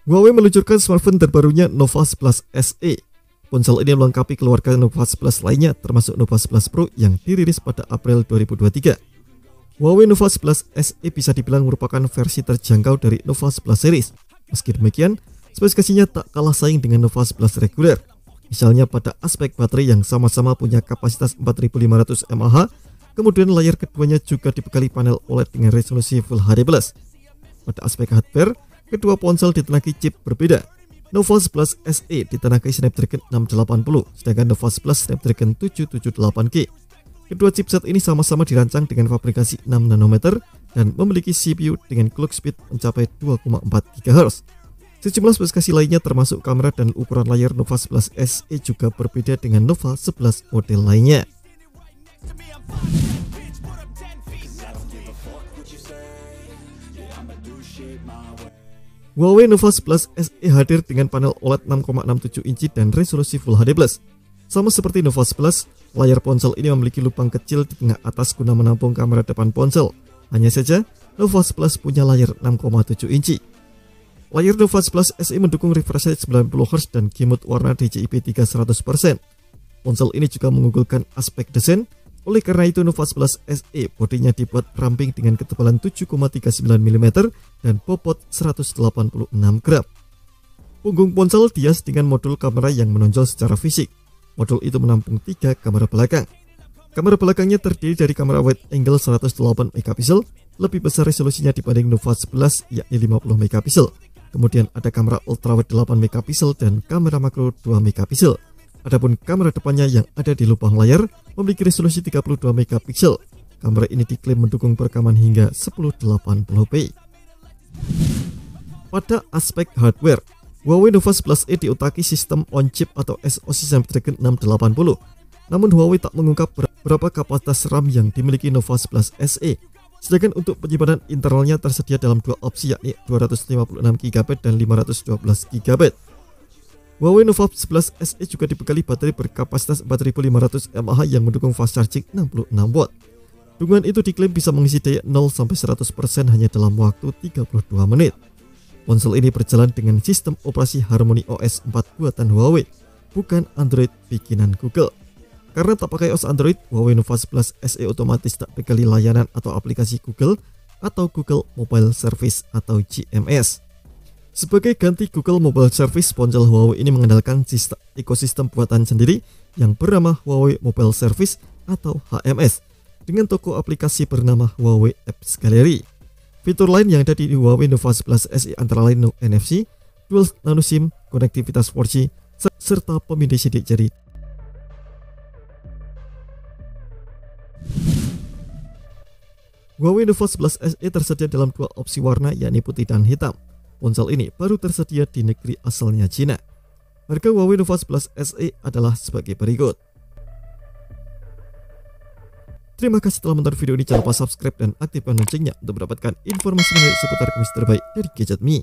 Huawei meluncurkan smartphone terbarunya Nova 11 SE. Ponsel ini melengkapi keluarga Nova 11 lainnya termasuk Nova 11 Pro yang dirilis pada April 2023. Huawei Nova 11 SE bisa dibilang merupakan versi terjangkau dari Nova 11 series. Meski demikian, spesifikasinya tak kalah saing dengan Nova 11 reguler. Misalnya pada aspek baterai yang sama-sama punya kapasitas 4500 mAh, kemudian layar keduanya juga dibekali panel OLED dengan resolusi Full HD+. Pada aspek hardware, kedua ponsel ditenangi chip berbeda. Nova 11 SE ditenangi Snapdragon 680, sedangkan Nova 11 Snapdragon 778G. Kedua chipset ini sama-sama dirancang dengan fabrikasi 6 nanometer dan memiliki CPU dengan clock speed mencapai 2,4 GHz. Sejumlah spesifikasi lainnya termasuk kamera dan ukuran layar Nova 11 SE juga berbeda dengan Nova 11 model lainnya. Huawei Nova 11 SE hadir dengan panel OLED 6,67 inci dan resolusi Full HD+. Sama seperti Nova 11, layar ponsel ini memiliki lubang kecil di tengah atas guna menampung kamera depan ponsel. Hanya saja, Nova 11 punya layar 6,7 inci. Layar Nova 11 SE mendukung refresh rate 90Hz dan G-Mode warna DCI-P3 100%. Ponsel ini juga mengunggulkan aspek desain. Oleh karena itu, Nova 11 SE bodinya dibuat ramping dengan ketebalan 7,39 mm dan bobot 186 gram. Punggung ponsel dihias dengan modul kamera yang menonjol secara fisik. Modul itu menampung 3 kamera belakang. Kamera belakangnya terdiri dari kamera wide angle 108 megapiksel, lebih besar resolusinya dibanding Nova 11 yakni 50 megapiksel. Kemudian ada kamera ultrawide 8 megapiksel dan kamera makro 2 megapiksel. Adapun kamera depannya yang ada di lubang layar memiliki resolusi 32 megapiksel. Kamera ini diklaim mendukung perekaman hingga 1080p. Pada aspek hardware, Huawei Nova 11e diutaki sistem on-chip atau SoC Snapdragon 680. Namun Huawei tak mengungkap berapa kapasitas RAM yang dimiliki Nova 11 SE. Sedangkan untuk penyimpanan internalnya tersedia dalam dua opsi yakni 256GB dan 512GB. Huawei Nova 11 SE juga dibekali baterai berkapasitas 4500 mAh yang mendukung fast charging 66 watt. Dukungan itu diklaim bisa mengisi daya 0-100% hanya dalam waktu 32 menit. Ponsel ini berjalan dengan sistem operasi Harmony OS 4 buatan Huawei, bukan Android bikinan Google. Karena tak pakai OS Android, Huawei Nova 11 SE otomatis tak bekali layanan atau aplikasi Google atau Google Mobile Service atau GMS. Sebagai ganti Google Mobile Service, ponsel Huawei ini mengandalkan ekosistem buatan sendiri yang bernama Huawei Mobile Service atau HMS dengan toko aplikasi bernama Huawei Apps Gallery. Fitur lain yang ada di Huawei Nova 11 SE antara lain NFC, dual nano SIM, konektivitas 4G, serta pemindai sidik jari. Huawei Nova 11 SE tersedia dalam dua opsi warna yakni putih dan hitam. Ponsel ini baru tersedia di negeri asalnya Cina. Harga Huawei Nova 11 SE adalah sebagai berikut. Terima kasih telah menonton video ini. Jangan lupa subscribe dan aktifkan loncengnya untuk mendapatkan informasi menarik seputar kuis terbaik dari Gadget Me.